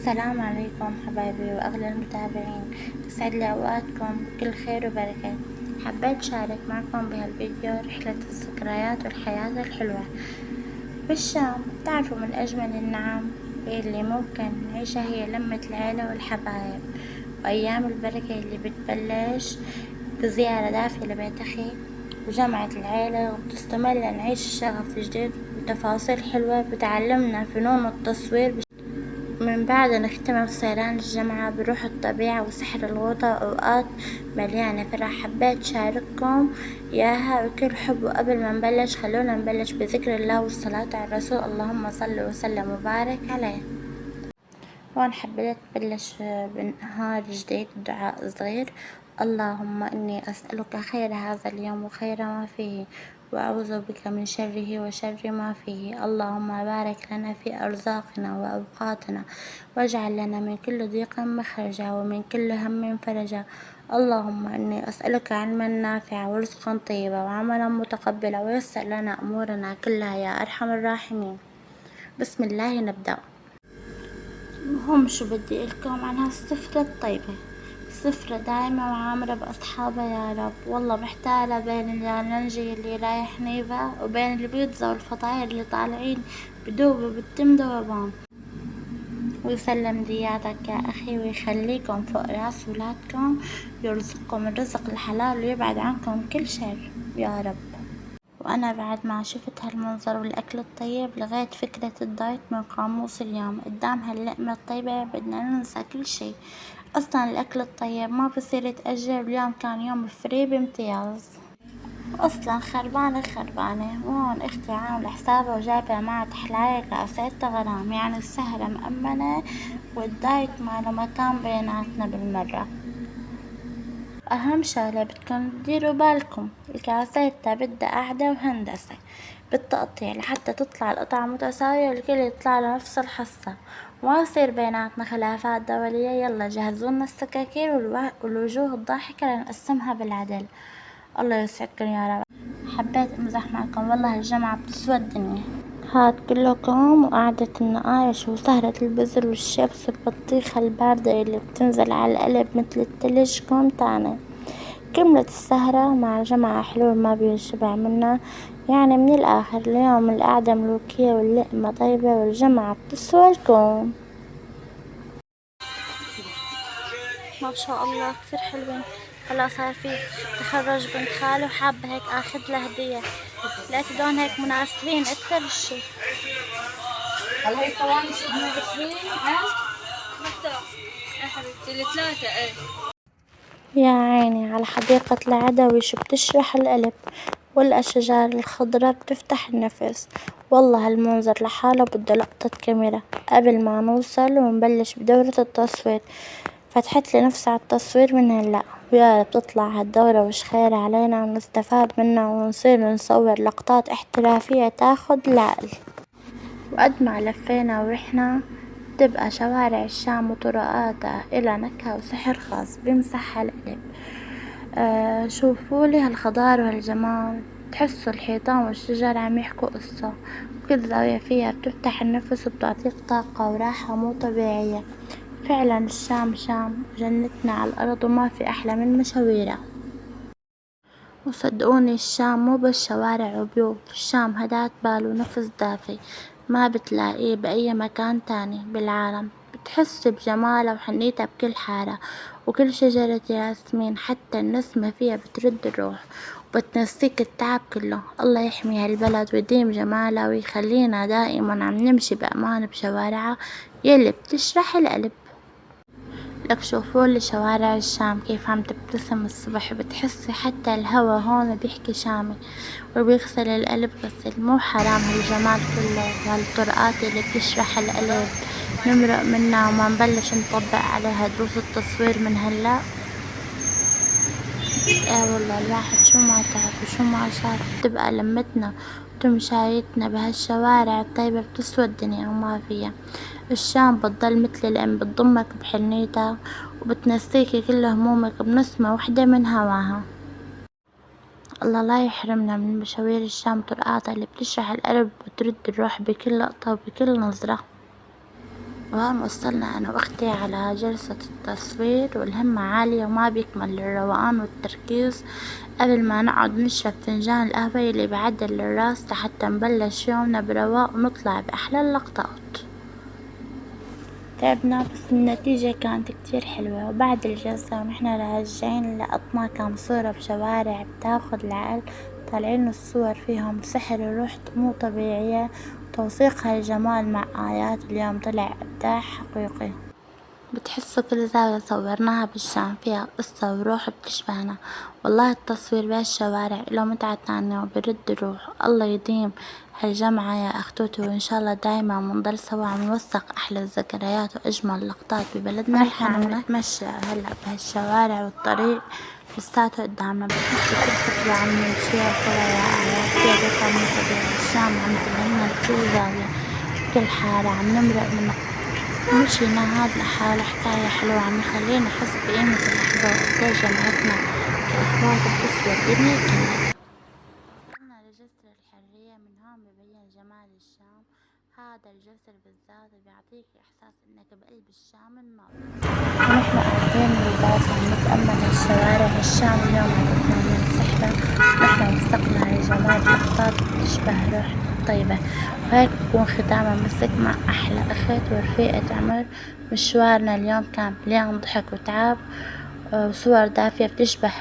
السلام عليكم حبايبي وأغلى المتابعين. يسعد لي أوقاتكم بكل خير وبركة. حبيت شارك معكم بهالفيديو رحلة الذكريات والحياة الحلوة بالشام. تعرفوا من أجمل النعم اللي ممكن نعيشها هي لمة العيلة والحبايب، وأيام البركة اللي بتبلش بزيارة دافية لبيت أخي وجمعة العيلة، وبتستمر لنعيش الشغف جديد وتفاصيل حلوة بتعلمنا فنون التصوير. من بعد نختمر سيران الجامعة بروح الطبيعة وسحر الغوطة، أوقات مليانة فرح حبيت شارككم إياها بكل حب. وقبل ما نبلش خلونا نبلش بذكر الله والصلاة على الرسول، اللهم صل وسلم وبارك عليه. هون حبيت أبلش بنهار جديد بدعاء صغير: اللهم إني أسألك خير هذا اليوم وخير ما فيه، وأعوذ بك من شره وشر ما فيه. اللهم بارك لنا في أرزاقنا وأوقاتنا، واجعل لنا من كل ضيق مخرجا ومن كل هم فرجا. اللهم إني أسألك علما نافعا ورزقا طيبا وعملا متقبلا، ويسر لنا أمورنا كلها يا أرحم الراحمين. بسم الله نبدأ. المهم شو بدي لكم عن هالسفرة الطيبة. سفرة دايمة وعامرة بأصحابها يا رب. والله محتارة بين اليالنجي اللي رايح نيفا وبين البيتزا والفطاير اللي طالعين بدوبوا بالتم ذوبان. ويسلم دياتك يا أخي ويخليكم فوق راس ولادكم، يرزقكم الرزق الحلال ويبعد عنكم كل شر يا رب. وأنا بعد ما شفت هالمنظر والأكل الطيب لغيت فكرة الدايت من قاموس اليوم. قدام هاللقمة الطيبة بدنا ننسى كل شي. أصلا الأكل الطيب ما بصير يتأجل، اليوم كان يوم فري بامتياز. أصلا خربانة وهون أختي عاملة حسابها وجايبة معها تحلاية كاسات غرام، يعني السهرة مأمنة والدايت ماله مكان بيناتنا بالمرة. أهم شغلة بدكم تديروا بالكم، الكاسيتا بدها قعدة وهندسة بالتقطيع لحتى تطلع القطعة متساوية والكل يطلع له نفس الحصة، وما يصير بيناتنا خلافات دولية. يلا جهزولنا السكاكين والوجوه الضاحكة لنقسمها بالعدل. الله يسعدكم يا رب. حبيت امزح معكم، والله الجامعة بتسوى الدنيا. هاد كلكم وقعدة النقايش وسهرة البزر والشيبس والبطيخة الباردة اللي بتنزل على القلب مثل التلج كوم تاني. كملت السهرة مع جماعة حلوة ما بيشبع منا، يعني من الآخر اليوم القعدة ملوكية واللقمة طيبة والجمعة بتسوى الكون. ما شاء الله كثير حلوين. هلا صار في تخرج بنت خالي وحابة هيك اخذ لها هدية، لقيت هدول هيك مناسبين اكتر شي. هلا هي صواني شو 120 ها؟ يا حبيبتي الثلاثة ايه. يا عيني على حديقة العدوي شو بتشرح القلب، والأشجار الخضرا بتفتح النفس. والله هالمنظر لحاله بده لقطة كاميرا. قبل ما نوصل ونبلش بدورة التصوير فتحت لي نفسي على التصوير من هلا، ويا رب تطلع هالدورة وش خير علينا ونستفاد منها ونصير نصور لقطات احترافية تاخد العقل. وقد ما لفينا ورحنا تبقى شوارع الشام وطرقاتها إلها نكهة وسحر خاص بيمسح القلب. شوفولي هالخضار وهالجمال، تحسوا الحيطان والشجر عم يحكوا قصة، وكل زاوية فيها بتفتح النفس وبتعطيك طاقة وراحة مو طبيعية. فعلا الشام شام جنتنا على الأرض وما في أحلى من مشاويرها. وصدقوني الشام مو بس شوارع وبيوت، الشام هدات بال ونفس دافي ما بتلاقيه بأي مكان تاني بالعالم. بتحس بجمالها وحنيتها بكل حارة وكل شجرة ياسمين، حتى النسمة فيها بترد الروح وبتنسيك التعب كله. الله يحمي هالبلد ويديم جمالها ويخلينا دائما عم نمشي بأمان بشوارعها يلي بتشرح القلب. لك شوفولي شوارع الشام كيف عم تبتسم الصبح، بتحسي حتى الهوا هون بيحكي شامي وبيغسل القلب غسل. مو حرام هالجمال كله وهالطرقات اللي بتشرح القلب نمرق منها وما نبلش نطبق عليها دروس التصوير من هلا؟ ايه والله الواحد شو ما تعب وشو ما شاف بتبقى لمتنا وتمشايتنا بهالشوارع الطيبة بتسوى الدنيا وما فيها. الشام بتضل مثل الأم، بتضمك بحنيتها وبتنسيكي كل همومك بنسمة وحدة من هواها. الله لا يحرمنا من مشاوير الشام، طرقاتها اللي بتشرح القلب وترد الروح بكل لقطة وبكل نظرة. وهون وصلنا أنا وأختي على جلسة التصوير، والهمة عالية وما بيكمل الروقان والتركيز قبل ما نقعد نشرب فنجان القهوة اللي بعدل الراس لحتى نبلش يومنا برواق ونطلع بأحلى اللقطات. تعبنا بس النتيجة كانت كتير حلوة. وبعد الجلسة ونحنا راجعين لقطنا كام صورة بشوارع بتاخد العقل، طالعين الصور فيهم سحر وروح مو طبيعية، وتوثيق هالجمال مع آيات. اليوم طلع إبداع حقيقي، بتحسوا كل زاوية صورناها بالشام فيها قصة وروح بتشبهنا. والله التصوير بهالشوارع إله متعة تانية وبرد الروح. الله يديم هالجمعة يا أختوتي، وإن شاء الله دايما منضل سوا عم نوثق أحلى الذكريات وأجمل لقطات ببلدنا الحنونة. نتمشى هلأ بهالشوارع والطريق لساته قدامنا، بحس كل خطوة عم نمشيها سوا يا آيات فيها دفى من طبيعة الشام عم تلهمنا بكل زاوية بكل حارة عم نمرق من مشينا. هاد لحاله حكاية حلوة عم يخلينا نحس بقيمة اللحظة وقديه جمعتنا كأخوات بتسوى الدنيا كلها. وصلنا لجسر الحرية، من هون ببين جمال الشام. هذا الجسر بالذات بيعطيك إحساس إنك بقلب الشام الناظر. ونحن قاعدين بالباص عم نتأمل هالشوارع الشام اليوم عطتنا من سحرة، ونحن وثقنا هالجمال لقطات بتشبه روح طيبة. وهيك بكون ختامها مسك مع أحلى أخت ورفيقة عمر. مشوارنا اليوم كان مليان ضحك وتعب وصور دافية بتشبه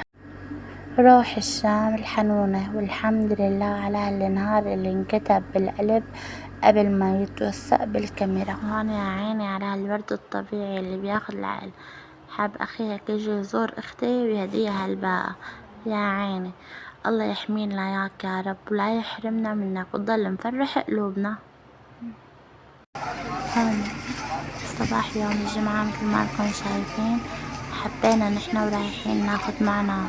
روح الشام الحنونة. والحمد لله على هالنهار اللي انكتب بالقلب قبل ما يتوثق بالكاميرا. هون يا عيني على هالورد الطبيعي اللي بياخد العقل. حاب أخي هيك يجي يزور أختي ويهديها هالباقة. يا عيني الله يحمينا ياك يا رب ولا يحرمنا منك وتضل مفرح قلوبنا. هون صباح يوم الجمعة مثل ما انكم شايفين، حبينا نحنا ورايحين ناخد معنا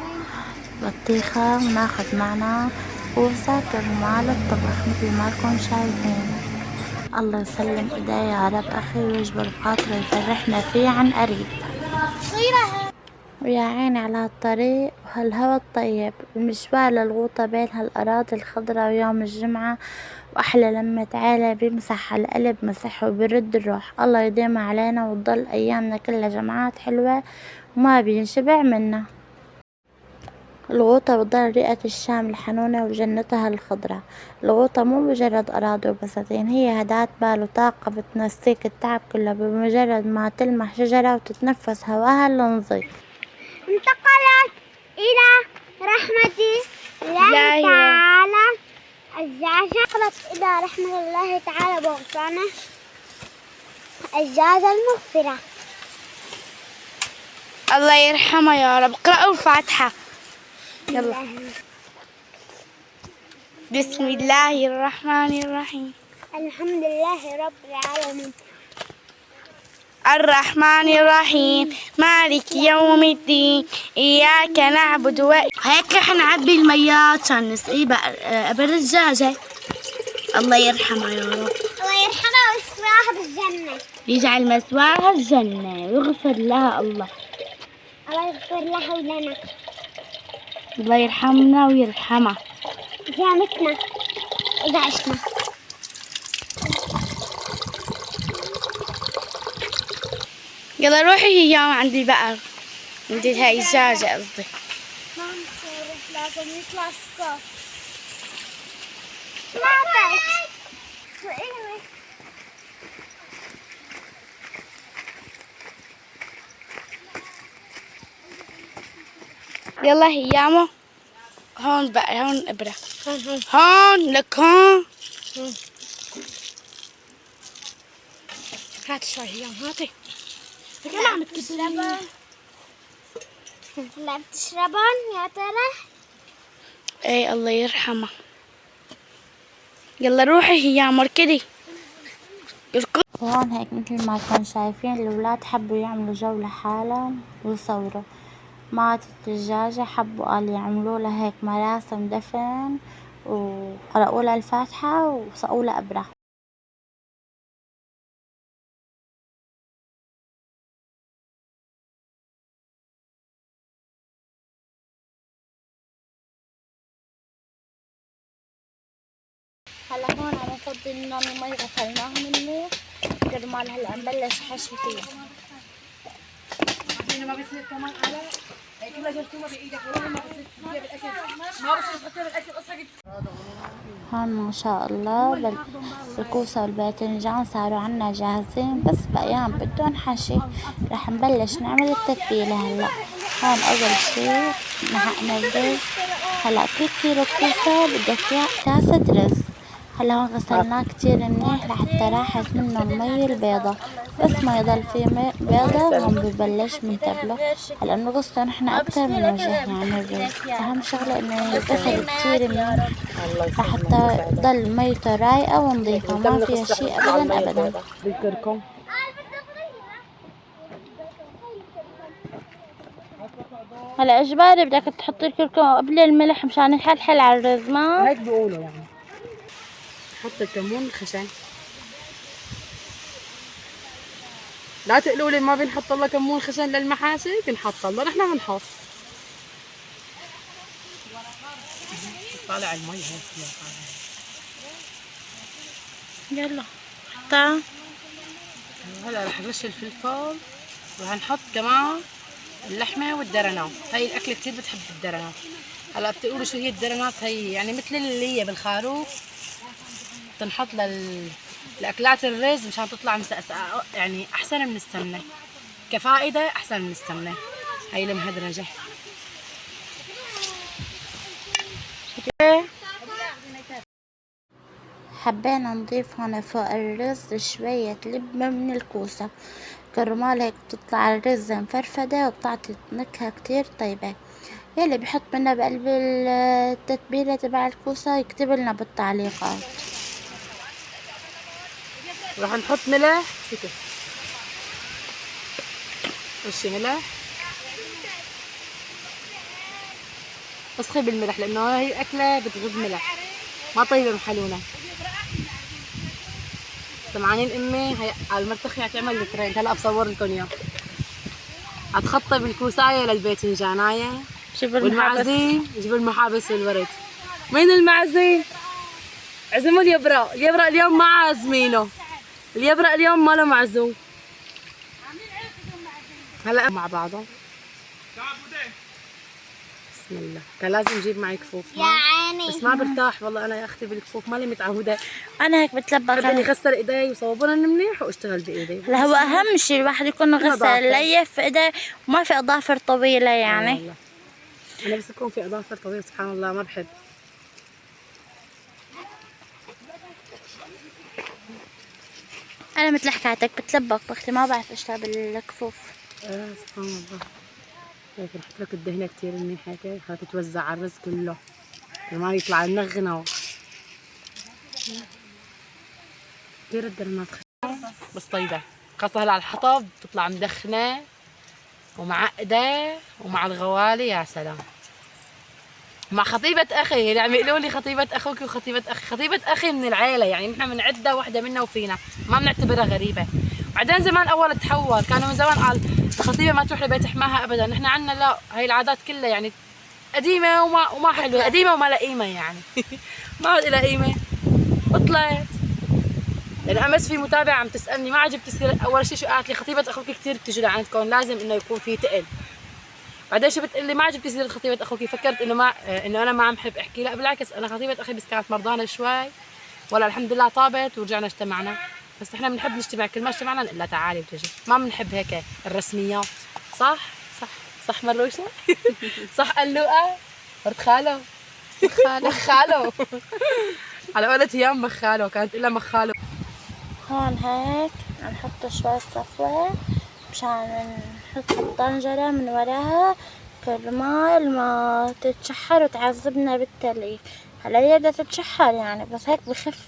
بطيخة وناخد معنا وساكر مال الطبخ مثل ما انكم شايفين. الله يسلم ايديه يا رب أخي ويجبر بخاطره يفرحنا فيه عن قريب. ويا عيني على هالطريق وهالهوا الطيب، المشوار للغوطة بين هالأراضي الخضرا ويوم الجمعة وأحلى لمة عيلة بيمسح هالقلب مسح وبيرد الروح. الله يديمها علينا وتضل أيامنا كلها جمعات حلوة وما بينشبع منا. الغوطة بتضل رئة الشام الحنونة وجنتها الخضرا. الغوطة مو مجرد أراضي وبساتين، هي هداة بال وطاقة بتنسيك التعب كله بمجرد ما تلمح شجرة وتتنفس هواها النظيف. انتقلت إلى رحمة الله تعالى الزعزع. انتقلت إلى رحمة الله تعالى بغفرانه الزعزع المغفرة. الله يرحمه يا رب. اقرأوا الفاتحة يلا. بسم الله الرحمن الرحيم. الحمد لله رب العالمين الرحمن الرحيم مالك يوم الدين إياك نعبد هيك رح نعبي الميات عشان نسقي قبل الدجاجة. الله يرحمها يا رب. الله يرحمها ويسواها بالجنة. يجعل مسواها الجنة ويغفر لها الله. الله يغفر لها ولنا. الله يرحمنا ويرحمها. جامتنا إذا عشنا. يلا روحي هي عند البقر عند هاي الدجاجة قصدي. ما عم تصور لازم يطلع الصوت. ماتت. يلا هيامو هون بقى هون إبرة هون لك هون. هات شوي هيام هاتي. كمان عم تكبرين. لا بتشربون يا ترى؟ ايه الله يرحمها. يلا روحي هيام اركضي. وهون هيك مثل ما كنتم شايفين الولاد حبوا يعملوا جو لحالهم ويصوروا. ماتت الدجاجة حبوا قال يعملوا لها هيك مراسم دفن وقرأوا لها الفاتحة وسقوا لها أبرة. هلا هون عم نفضي لنا المي، غسلناها منيح كرمال هلا نبلش حشي فيه. ما بصير كمان على كلها جرثومه بايدك ولا ما بصير تحطيها بالاكل، ما بصير تحطيها بالاكل اصلا. هون ما شاء الله الكوسة والباذنجان صاروا عنا جاهزين، بس بقيان بدهم حشي. رح نبلش نعمل التتبيلة هلا. هون أول شي نحقنا الرز. هلا كل كيلو كوسة بدك كاسة رز. هلا هون غسلناه كتير منيح لحتى راحت منه المي البيضة، بس ما يضل فيه بيضة هون ببلش منتبله. هلا نغسله نحن أكتر من وجه يعني الرز. أهم شغلة إنه ينغسل كتير منيح لحتى ضل ميته رايقة ونظيفة، ما فيها شي أبدا أبدا. بالكركم هلا إجباري بدك تحطي الكركم قبل الملح مشان يحلحل على الرز، ما هيك بيقولوا يعني. حط الكمون الخشن. لا تقولوا لي ما بنحط الله كمون خشن للمحاشي، بنحط الله، نحن بنحط. طالع المي هيك. يلا حطها. هلا رح نرش الفلفل ورح نحط كمان اللحمه والدرنات. هي الاكله كثير بتحب الدرنات. هلا بتقولوا شو هي الدرنات؟ هي يعني مثل اللي هي بالخروف تنحط لاكلات الرز مشان تطلع مسقسقه، يعني احسن من السمنه كفائده، احسن من السمنه. هي المهدرجه. حبينا نضيف هون فوق الرز شوية لبنة من الكوسة كرمال هيك بتطلع الرز مفرفدة وبتعطي نكهة كتير طيبة. يلي بحط منها بقلب التتبيلة تبع الكوسة يكتب لنا بالتعليقات. راح نحط ملح سكر، رشي ملح، اسخي بالملح لانه هي اكله بتغذ ملح، ما طيبه محلونه. سمعانين امي هي على المرتخي حتعمل الترند، هلا بصور لكم اياه. حتخطب الكوسايه للباذنجانايه والمعزين يجيبوا المحابس والورد. مين المعزين؟ عزموا اليبرا، اليبرا اليوم ما عازمينه، اليبرا اليوم ما له معزوم. هلا مع بعضهم. بسم الله. كان لازم اجيب معي كفوف يا عيني، بس ما برتاح والله انا يا اختي بالكفوف، مالي متعوده. انا هيك بتلبك، بدي اغسل ايدي وصوبونن منيح واشتغل بايدي. هلا هو اهم شيء الواحد يكون غسل ليف ايديه وما في اظافر طويله يعني. والله انا بس يكون في اظافر طويله سبحان الله ما بحب. انا مثل حكايتك بتلبك بختي، ما بعرف اشتغل بالكفوف. سبحان الله. هيك رحت لك الدهنه كثير منيحه هيك خليها تتوزع على الرز كله كمان يطلع النغنه. كثير الدرنات بس طيبه، خاصه هلا على الحطب بتطلع مدخنه ومعقده ومع الغوالي يا سلام. مع خطيبة أخي اللي عم يقولوا لي خطيبة أخوك وخطيبة أخي، خطيبة أخي من العيلة يعني نحن من عدة واحدة منا وفينا، ما بنعتبرها غريبة. بعدين زمان أول تحول كانوا من زمان قال الخطيبة ما تروح لبيت حماها أبدا، نحن عنا لا، هاي العادات كلها يعني قديمة وما حلوة، قديمة وما لا قيمة يعني ما عاد لها قيمة. وطلعت لأن أمس في متابعة عم تسألني ما عجبت تصير أول شيء شو قالت لي خطيبة أخوك كثير بتجي لعندكم لازم إنه يكون في تقل. بعدين شو بتقول لي ما عجبتني سيرة خطيبة أخوك، فكرت إنه أنا ما عم حب أحكي، لا بالعكس أنا خطيبة أخي بس كانت مرضانة شوي ولا الحمد لله طابت ورجعنا اجتمعنا. بس إحنا بنحب نجتمع، كل ما اجتمعنا نقول لها تعالي وتجي، ما بنحب هيك الرسميات. صح؟ صح مروشة؟ صح قلوقة؟ ورد خالو؟ مخالو على قولة هيام مخالو، كانت تقول لها مخالو. هون هيك عم نحط شوية صفوة مشان نحط الطنجرة من وراها كرمال ما تتشحر وتعذبنا بالتليف. هلا هي بدها تتشحر يعني بس هيك بخف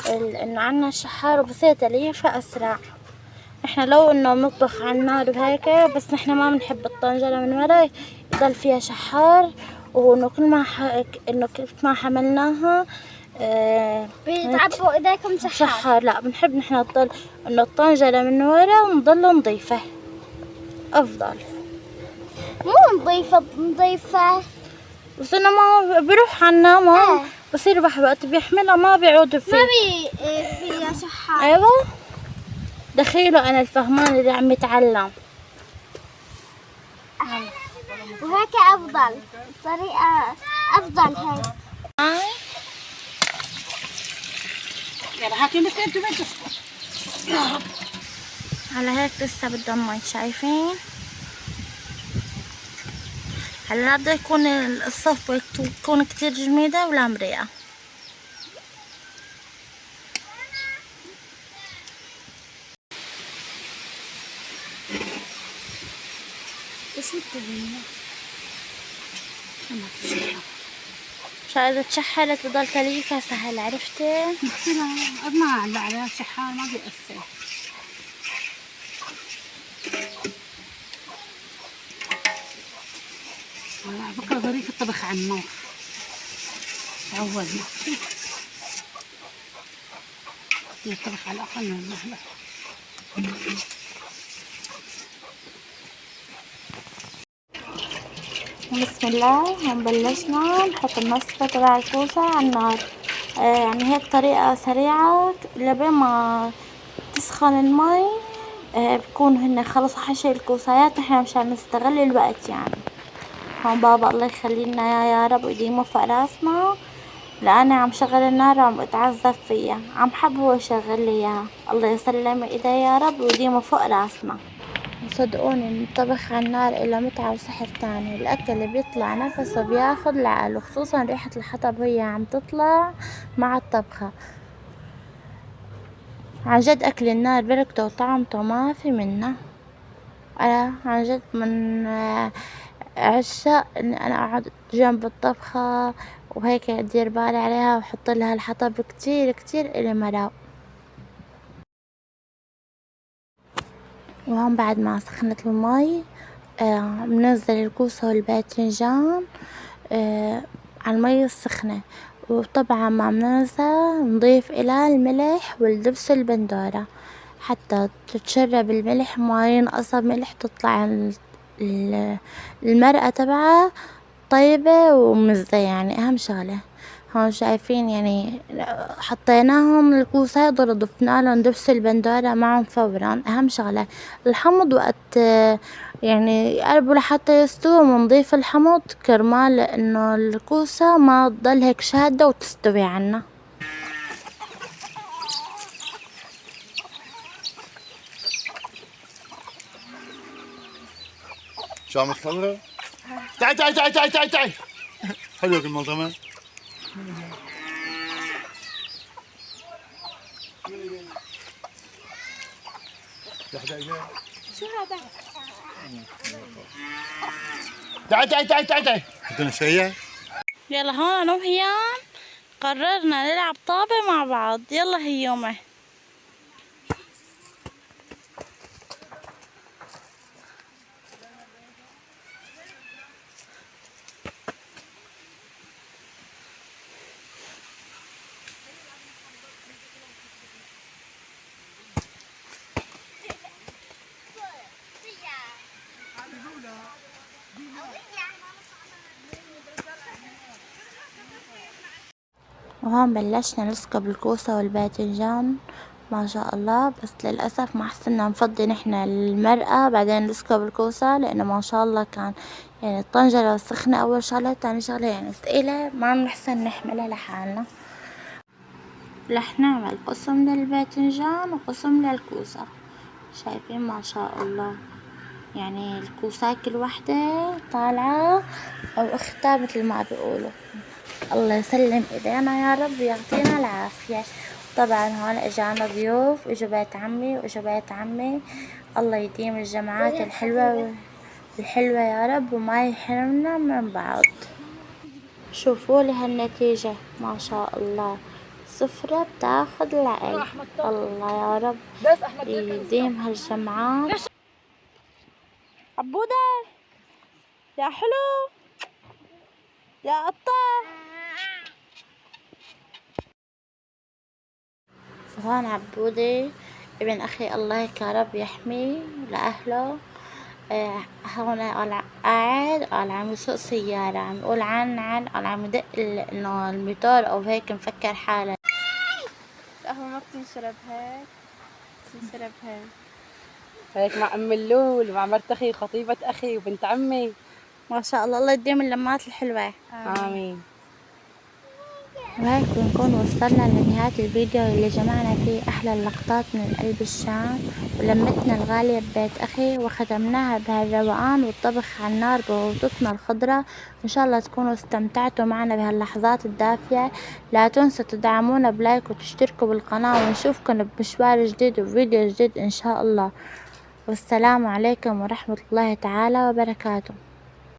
انه عنا الشحار وبصير تليفها اسرع. احنا لو انه بنطبخ على النار وهيك بس نحن ما بنحب الطنجرة من ورا يضل فيها شحار، وانه كل ما حملناها بتعبوا ايديكم شحار. لا بنحب نحن تضل انه الطنجرة من ورا ونضل نضيفة افضل. مو نضيفة بس انه ما بروح عنا ما بصير وقت بيحملها ما بيعود فيه. فيها شحات. ايوه دخيله انا الفهمان اللي عم يتعلم. وهيك افضل طريقة، افضل هيك. يلا هاتي مثل انتوا وين على هيك لسه بدهم مي، شايفين؟ هلا بده يكون الصفوة تكون كتير جميدة ولا مريئة. ايش بتبين؟ مشان اذا تشحرت بضل تليفها سهل، عرفتي؟ نغسلها ما علق عليها شحار ما بيأثر. والله على فكرة ظريف الطبخ على النار، تعودنا. الطبخ على الأقل من المهلة. بسم الله. هون بلشنا نحط النصفة تبع الكوسة على النار. يعني هيك طريقة سريعة لبين ما تسخن المي. بكون هن خلص حشي الكوسايات، نحنا مشان نستغل الوقت يعني. هون بابا الله يخلي لنا يا رب ويديمه فوق راسنا، لأنا عم شغل النار وعم اتعذب فيها، عم حب هو يشغل لي اياها. الله يسلم ايديه يا رب ويديمه فوق راسنا. صدقوني الطبخ على النار إله متعة وسحر تاني. الأكل اللي بيطلع نفسه بياخد العقل، وخصوصا ريحة الحطب وهي عم تطلع مع الطبخة. عن جد أكل النار بركته وطعمته ما في منه. أنا عن جد من عشاق إني أنا أقعد جنب الطبخة وهيك أدير بالي عليها وأحط لها الحطب كتير كتير إلي مراق. وهون بعد ما سخنت المي بنزل الكوسة والباذنجان على المي السخنة، وطبعا ما بننسى نضيف إلها الملح والدبس البندورة حتى تتشرب الملح، ما ينقص ملح، تطلع المرقة تبعها طيبة ومزة. يعني أهم شغلة هون شايفين يعني حطيناهم الكوسة ضفنا لهم دبس البندورة معهم فورا. أهم شغلة الحمض وقت يعني يقربوا لحتى يستووا بنضيف الحمض كرمال إنه الكوسة ما تضل هيك شادة وتستوي عنا. شو عم تخلص؟ تعي تعي تعي تعي تعي تعي. حلوة الملطمة. شو هذا؟ تعي تعي تعي تعي تعي. بدنا سيء. يلا هون أنا وهيام قررنا نلعب طابة مع بعض. يلا هيومه. وهون بلشنا نسكب الكوسة والباذنجان ما شاء الله، بس للأسف ما حصلنا نفضي نحن المرقة بعدين نسكب الكوسة، لأنه ما شاء الله كان يعني الطنجرة سخنة أول شغلة، تاني شغلة يعني ثقيلة ما بنحسن نحملها لحالنا. رح نعمل قسم للباذنجان وقسم للكوسة. شايفين ما شاء الله يعني الكوسة كل وحدة طالعة أو أختها مثل ما بيقولوا. الله يسلم ايدينا يا رب ويعطينا العافية. طبعا هون اجانا ضيوف، اجوا بيت عمي واجوا بيت عمي. الله يديم الجماعات الحلوة يا رب وما يحرمنا من بعض. شوفوا لي هالنتيجة ما شاء الله، سفرة بتاخد العقل. الله يا رب يديم هالجماعات. عبودة يا حلو يا قطة. وهون عبودي ابن أخي الله يا رب يحميه لأهله. هون قاعد، قال عم يسوق سيارة، عم يقول عن قال عم يدق انه الموتور او هيك مفكر حاله. القهوة ما بتنشرب هيك، بتنشرب هيك. هيك مع ام اللول ومع مرت اخي وخطيبة اخي وبنت عمي. ما شاء الله، الله يديم اللمات الحلوة. امين. وهيك بنكون وصلنا لنهاية الفيديو اللي جمعنا فيه أحلى اللقطات من قلب الشام ولمتنا الغالية ببيت أخي، وختمناها بهالروقان والطبخ على النار بغوطتنا الخضرة. إن شاء الله تكونوا استمتعتوا معنا بهاللحظات الدافية. لا تنسوا تدعمونا بلايك وتشتركوا بالقناة، ونشوفكم بمشوار جديد وفيديو جديد إن شاء الله. والسلام عليكم ورحمة الله تعالى وبركاته.